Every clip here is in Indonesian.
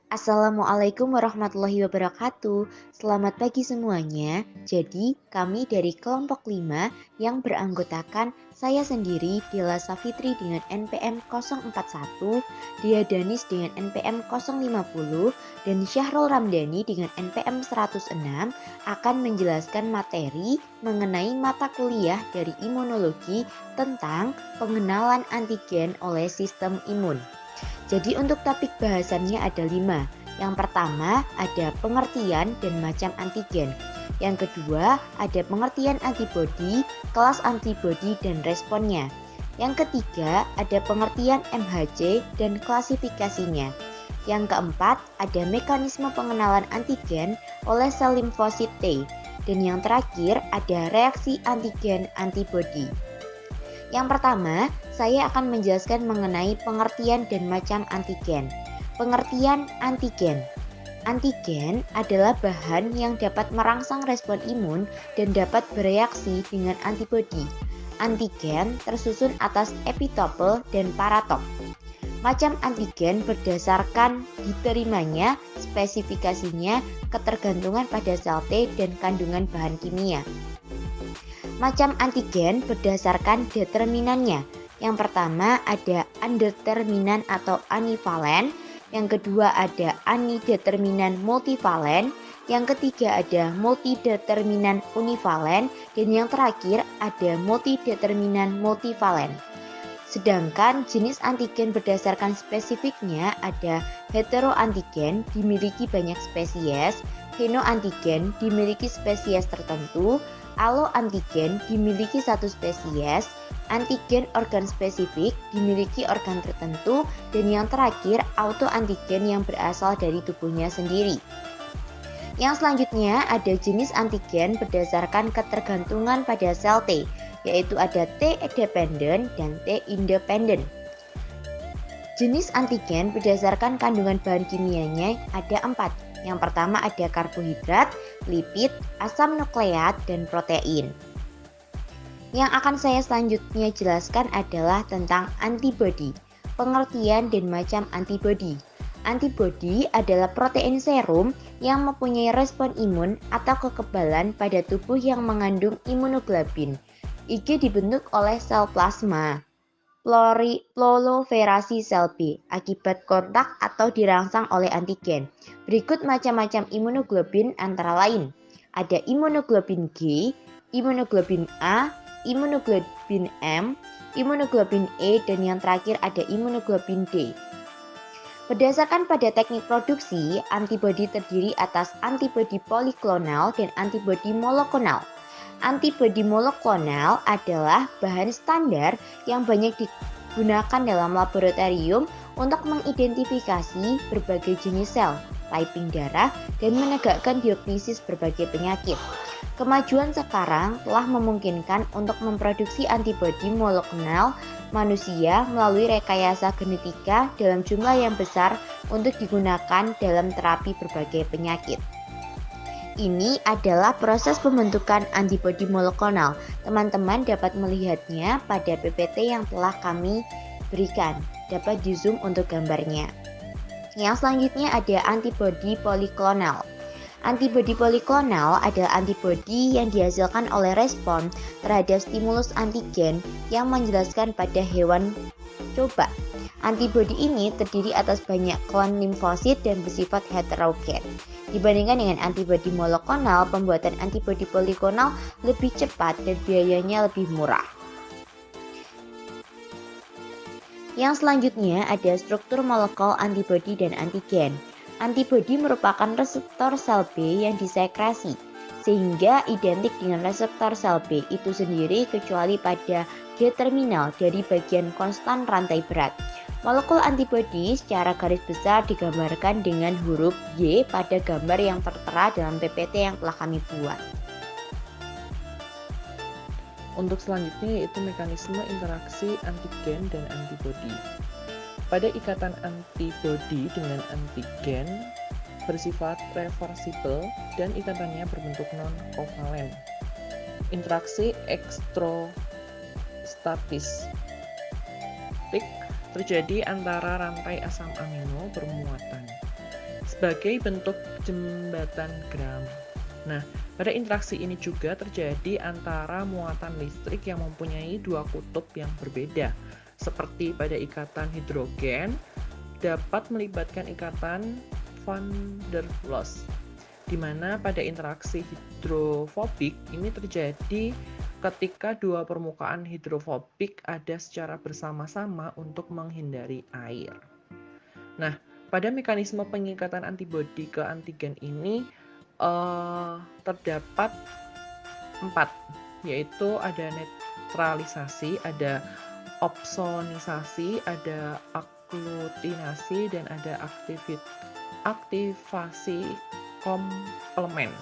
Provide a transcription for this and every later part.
Assalamualaikum warahmatullahi wabarakatuh. Selamat pagi semuanya. Jadi, kami dari kelompok 5 yang beranggotakan saya sendiri, Dela Safitri dengan NPM 041, Dia Danis dengan NPM 050, dan Syahrul Ramdhani dengan NPM 106 akan menjelaskan materi mengenai mata kuliah dari imunologi tentang pengenalan antigen oleh sistem imun. Jadi untuk topik bahasannya ada 5. Yang pertama ada pengertian dan macam antigen. Yang kedua ada pengertian antibodi, kelas antibodi dan responnya. Yang ketiga ada pengertian MHC dan klasifikasinya. Yang keempat ada mekanisme pengenalan antigen oleh sel limfosit T. Dan yang terakhir ada reaksi antigen antibodi. Yang pertama, saya akan menjelaskan mengenai pengertian dan macam antigen. Pengertian antigen. Antigen adalah bahan yang dapat merangsang respon imun dan dapat bereaksi dengan antibodi. Antigen tersusun atas epitope dan paratop. Macam antigen berdasarkan diterimanya, spesifikasinya, ketergantungan pada sel T dan kandungan bahan kimia. Macam antigen berdasarkan determinannya. Yang pertama ada undeterminan atau anivalen, yang kedua ada anideterminan multivalen, yang ketiga ada multideterminan univalen, dan yang terakhir ada multideterminan multivalen. Sedangkan jenis antigen berdasarkan spesifiknya ada heteroantigen dimiliki banyak spesies, henoantigen dimiliki spesies tertentu, alloantigen dimiliki satu spesies, antigen organ spesifik dimiliki organ tertentu, dan yang terakhir autoantigen yang berasal dari tubuhnya sendiri. Yang selanjutnya ada jenis antigen berdasarkan ketergantungan pada sel T, yaitu ada T-dependent dan T-independent. Jenis antigen berdasarkan kandungan bahan kimianya ada 4. Yang pertama ada karbohidrat, lipid, asam nukleat, dan protein. Yang akan saya selanjutnya jelaskan adalah tentang antibodi, pengertian dan macam antibodi. Antibodi adalah protein serum yang mempunyai respon imun atau kekebalan pada tubuh yang mengandung imunoglobulin. IG dibentuk oleh sel plasma, proliferasi sel B akibat kontak atau dirangsang oleh antigen. Berikut macam-macam imunoglobulin antara lain. Ada imunoglobulin G, imunoglobulin A, imunoglobulin M, imunoglobulin E, dan yang terakhir ada imunoglobulin D. Berdasarkan pada teknik produksi, antibodi terdiri atas antibodi poliklonal dan antibodi monoklonal. Antibodi monoklonal adalah bahan standar yang banyak digunakan dalam laboratorium untuk mengidentifikasi berbagai jenis sel, typing darah, dan menegakkan diagnosis berbagai penyakit. Kemajuan sekarang telah memungkinkan untuk memproduksi antibodi monoklonal manusia melalui rekayasa genetika dalam jumlah yang besar untuk digunakan dalam terapi berbagai penyakit. Ini adalah proses pembentukan antibodi monoklonal. Teman-teman dapat melihatnya pada PPT yang telah kami berikan. Dapat di zoom untuk gambarnya. Yang selanjutnya ada antibodi poliklonal. Antibodi poliklonal adalah antibodi yang dihasilkan oleh respon terhadap stimulus antigen yang menjelaskan pada hewan coba. Antibodi ini terdiri atas banyak klon limfosit dan bersifat heterogen. Dibandingkan dengan antibodi monoklonal, pembuatan antibodi poliklonal lebih cepat dan biayanya lebih murah. Yang selanjutnya ada struktur molekul antibodi dan antigen. Antibodi merupakan reseptor sel B yang disekresi, sehingga identik dengan reseptor sel B itu sendiri kecuali pada G-terminal dari bagian konstan rantai berat. Molekul antibodi secara garis besar digambarkan dengan huruf Y pada gambar yang tertera dalam PPT yang telah kami buat. Untuk selanjutnya yaitu mekanisme interaksi antigen dan antibodi. Pada ikatan antibodi dengan antigen bersifat reversibel dan ikatannya berbentuk non-kovalen. Interaksi elektrostatis terjadi antara rantai asam amino bermuatan. sebagai bentuk jembatan Gram. Nah, pada interaksi ini juga terjadi antara muatan listrik yang mempunyai dua kutub yang berbeda. Seperti pada ikatan hidrogen, dapat melibatkan ikatan van der Waals, di mana pada interaksi hidrofobik ini terjadi ketika dua permukaan hidrofobik ada secara bersama-sama untuk menghindari air. Nah, pada mekanisme pengikatan antibodi ke antigen ini terdapat 4, yaitu ada netralisasi, ada opsonisasi, ada aglutinasi, dan ada aktivasi komplement.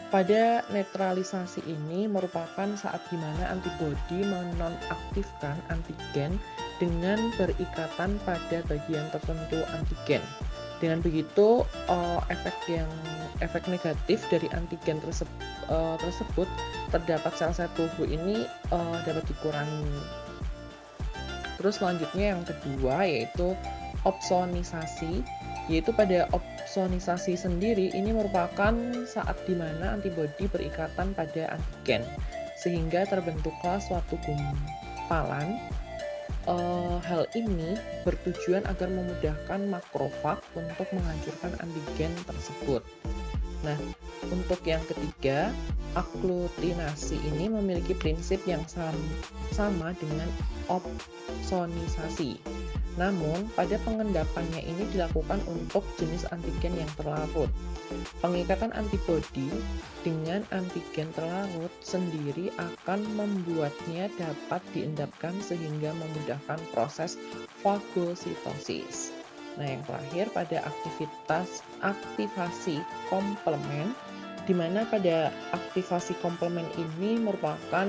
Pada netralisasi ini merupakan saat di mana antibodi menonaktifkan antigen dengan berikatan pada bagian tertentu antigen. Dengan begitu, efek negatif dari antigen tersebut terdapat sel-sel tubuh ini dapat dikurangi. Terus selanjutnya yang kedua yaitu opsonisasi, yaitu pada opsonisasi sendiri ini merupakan saat di mana antibodi berikatan pada antigen sehingga terbentuklah suatu gumpalan. Hal ini bertujuan agar memudahkan makrofag untuk menghancurkan antigen tersebut. Nah, untuk yang ketiga, aglutinasi ini memiliki prinsip yang sama dengan opsonisasi. Namun, pada pengendapannya ini dilakukan untuk jenis antigen yang terlarut. Pengikatan antibodi dengan antigen terlarut sendiri akan membuatnya dapat diendapkan sehingga memudahkan proses fagositosis. Nah, yang terakhir pada aktivasi komplement, di mana pada aktivasi komplement ini merupakan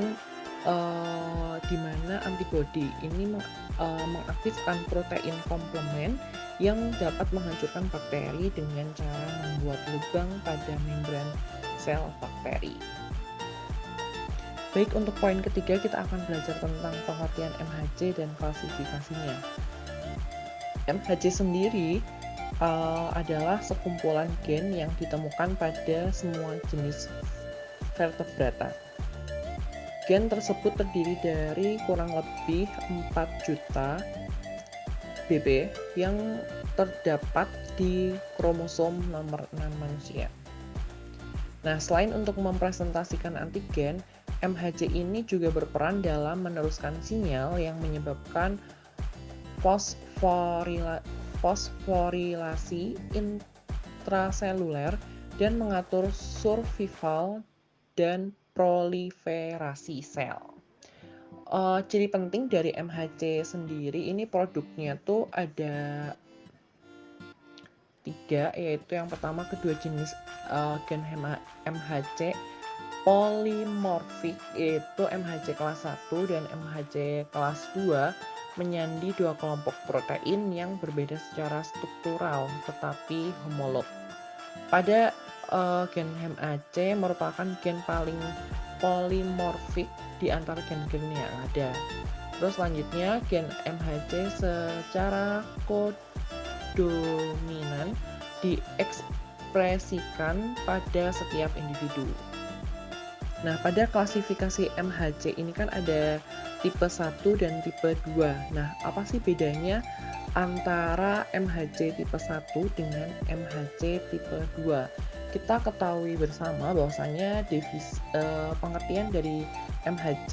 di mana antibodi ini mengaktifkan protein komplement yang dapat menghancurkan bakteri dengan cara membuat lubang pada membran sel bakteri. Baik, untuk poin ketiga kita akan belajar tentang pengertian MHC dan klasifikasinya. MHC sendiri adalah sekumpulan gen yang ditemukan pada semua jenis vertebrata. Gen tersebut terdiri dari kurang lebih 4 juta BB yang terdapat di kromosom nomor 6 manusia. Nah, selain untuk mempresentasikan antigen, MHC ini juga berperan dalam meneruskan sinyal yang menyebabkan fosforilasi intraseluler dan mengatur survival dan proliferasi sel. Ciri penting dari MHC sendiri ini produknya tuh ada 3, yaitu yang pertama kedua jenis gen MHC polimorfik, yaitu MHC kelas 1 dan MHC kelas 2 menyandi dua kelompok protein yang berbeda secara struktural tetapi homolog. Pada gen MHC merupakan gen paling polimorfik di antara gen-gen yang ada. Terus selanjutnya gen MHC secara kodominan diekspresikan pada setiap individu. Nah, pada klasifikasi MHC ini kan ada tipe 1 dan tipe 2. Nah, apa sih bedanya antara MHC tipe 1 dengan MHC tipe 2? Kita ketahui bersama bahwasanya pengertian dari MHC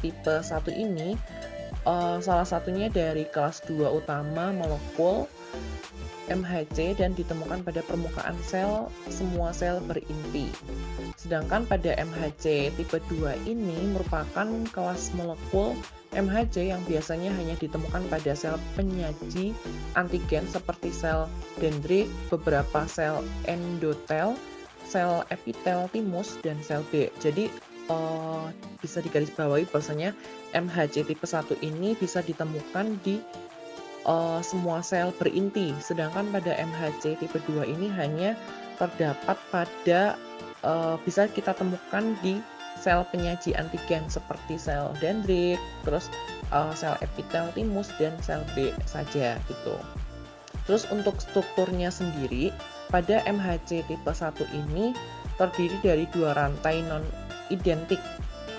tipe 1 ini salah satunya dari kelas 2 utama molekul MHC dan ditemukan pada permukaan sel semua sel berinti. Sedangkan pada MHC tipe 2 ini merupakan kelas molekul MHC yang biasanya hanya ditemukan pada sel penyaji antigen seperti sel dendrit, beberapa sel endotel, sel epitel timus, dan sel B. Jadi bisa digarisbawahi bahwasanya MHC tipe 1 ini bisa ditemukan di semua sel berinti, sedangkan pada MHC tipe 2 ini hanya terdapat pada bisa kita temukan di sel penyaji antigen seperti sel dendrit, terus sel epitel timus dan sel B saja gitu. Terus untuk strukturnya sendiri, pada MHC tipe 1 ini terdiri dari dua rantai non-identik,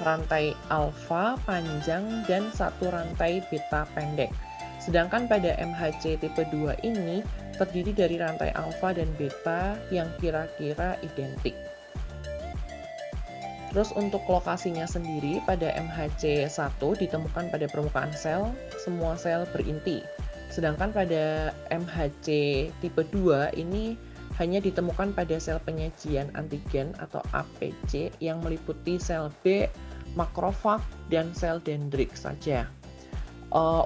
rantai alfa panjang dan satu rantai beta pendek. Sedangkan pada MHC tipe 2 ini terdiri dari rantai alfa dan beta yang kira-kira identik. Terus untuk lokasinya sendiri, pada MHC 1 ditemukan pada permukaan sel, semua sel berinti. Sedangkan pada MHC tipe 2 ini hanya ditemukan pada sel penyajian antigen atau APC yang meliputi sel B, makrofag, dan sel dendrik saja.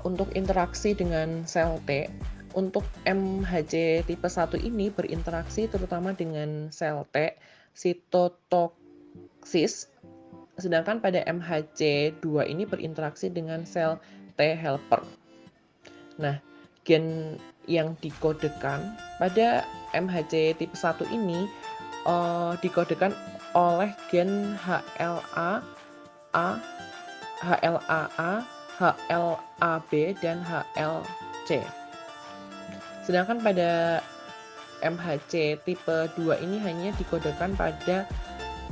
Untuk interaksi dengan sel T, untuk MHC tipe 1 ini berinteraksi terutama dengan sel T, sitotoksis, sedangkan pada MHC 2 ini berinteraksi dengan sel T helper. Nah, gen yang dikodekan pada MHC tipe 1 ini dikodekan oleh gen HLA, HLA-A, HLA-B, dan HLC. Sedangkan pada MHC tipe 2 ini hanya dikodekan pada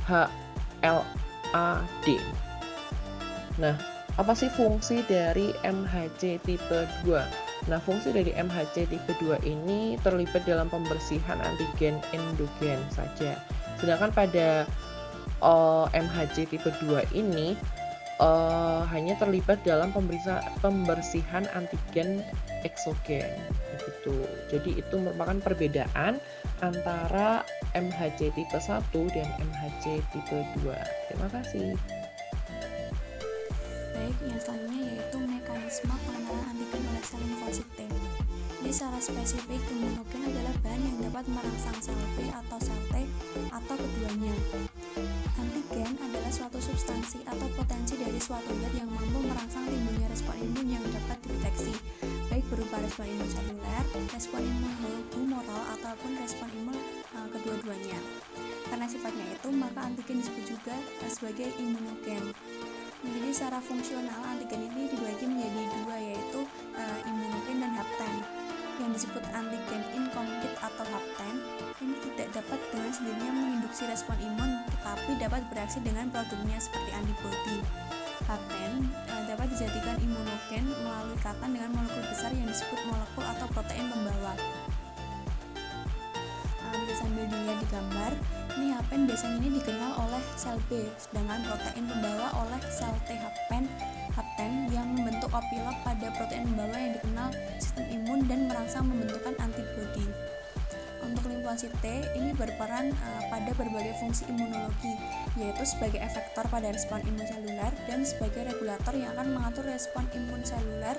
HLA-D. Nah, apa sih fungsi dari MHC tipe 2? Nah, fungsi dari MHC tipe 2 ini terlibat dalam pembersihan antigen endogen saja. Sedangkan pada MHC tipe 2 ini hanya terlibat dalam pembersihan antigen eksogen. Begitu. Jadi itu merupakan perbedaan antara MHC tipe 1 dan MHC tipe 2. Terima kasih. Baik, yang selanjutnya yaitu mekanisme pengenalan antigen oleh sel limfosit T. Jadi secara spesifik, imunogen adalah bahan yang dapat merangsang sel B atau sel T atau keduanya. Antigen adalah suatu substansi atau potensi dari suatu zat yang mampu merangsang timbulnya respon imun yang dapat dideteksi, baik berupa respon imun seluler, respon imun humoral, ataupun respon imun kedua-duanya. Karena sifatnya itu, maka antigen disebut juga sebagai imunogen. Jadi secara fungsional antigen ini dibagi menjadi dua, yaitu imunogen dan hapten. Yang disebut antigen incomplete atau hapten ini tidak dapat dengan sendirinya menginduksi respon imun, tetapi dapat bereaksi dengan produknya seperti antibodi. Hapten dapat dijadikan imunogen melalui ikatan dengan molekul besar yang disebut molekul atau protein pembawa. Bisa sambil dilihat di gambar, ini hapten biasanya ini dikenal oleh sel B, sedangkan protein pembawa oleh sel T hapten yang membentuk opilog pada protein pembawa yang dikenal sistem imun dan merangsang pembentukan antibodi. Untuk limfosit T ini berperan pada berbagai fungsi imunologi, yaitu sebagai efektor pada respon imun seluler dan sebagai regulator yang akan mengatur respon imun seluler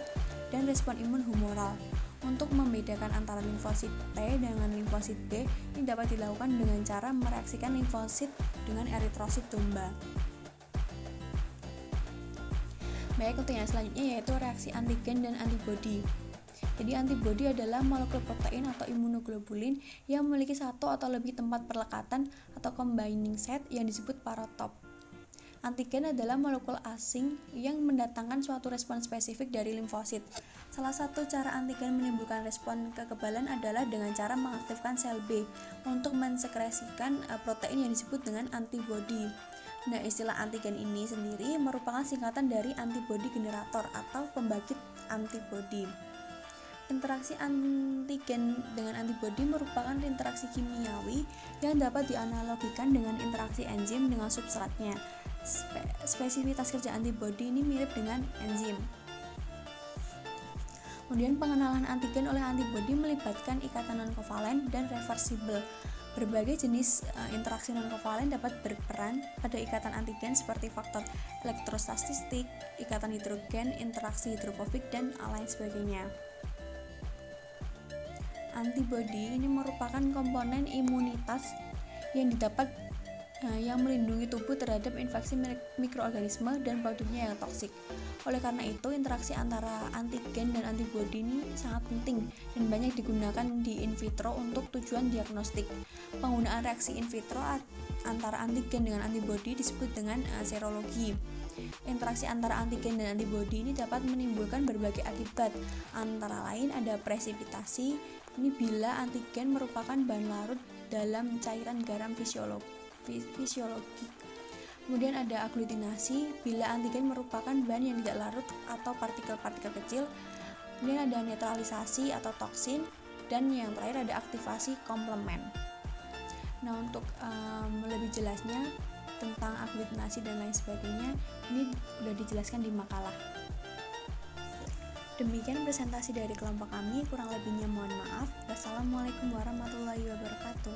dan respon imun humoral. Untuk membedakan antara limfosit T dengan limfosit B, ini dapat dilakukan dengan cara mereaksikan limfosit dengan eritrosit domba. Baik, untuk yang selanjutnya yaitu reaksi antigen dan antibodi. Jadi antibodi adalah molekul protein atau imunoglobulin yang memiliki satu atau lebih tempat perlekatan atau combining set yang disebut parotop. Antigen adalah molekul asing yang mendatangkan suatu respon spesifik dari limfosit. Salah satu cara antigen menimbulkan respon kekebalan adalah dengan cara mengaktifkan sel B untuk mensekresikan protein yang disebut dengan antibodi. Nah, istilah antigen ini sendiri merupakan singkatan dari antibodi generator atau pembangkit antibodi. Interaksi antigen dengan antibodi merupakan interaksi kimiawi yang dapat dianalogikan dengan interaksi enzim dengan substratnya. Spesifitas kerja antibodi ini mirip dengan enzim. Kemudian pengenalan antigen oleh antibodi melibatkan ikatan non-kovalen dan reversibel. Berbagai jenis interaksi non-kovalen dapat berperan pada ikatan antigen seperti faktor elektrostatistik, ikatan hidrogen, interaksi hidrofobik, dan lain sebagainya. Antibodi ini merupakan komponen imunitas yang didapat yang melindungi tubuh terhadap infeksi mikroorganisme dan produknya yang toksik. Oleh karena itu, interaksi antara antigen dan antibodi ini sangat penting dan banyak digunakan di in vitro untuk tujuan diagnostik. Penggunaan reaksi in vitro antara antigen dengan antibodi disebut dengan serologi. Interaksi antara antigen dan antibodi ini dapat menimbulkan berbagai akibat, antara lain ada presipitasi, Ini bila antigen merupakan bahan larut dalam cairan garam fisiologik. Kemudian ada aglutinasi, bila antigen merupakan bahan yang tidak larut atau partikel-partikel kecil. Kemudian ada netralisasi atau toksin, dan yang terakhir ada aktivasi komplement. Nah, untuk lebih jelasnya tentang aglutinasi dan lain sebagainya, ini sudah dijelaskan di makalah. Demikian presentasi dari kelompok kami, kurang lebihnya mohon maaf. Wassalamualaikum warahmatullahi wabarakatuh.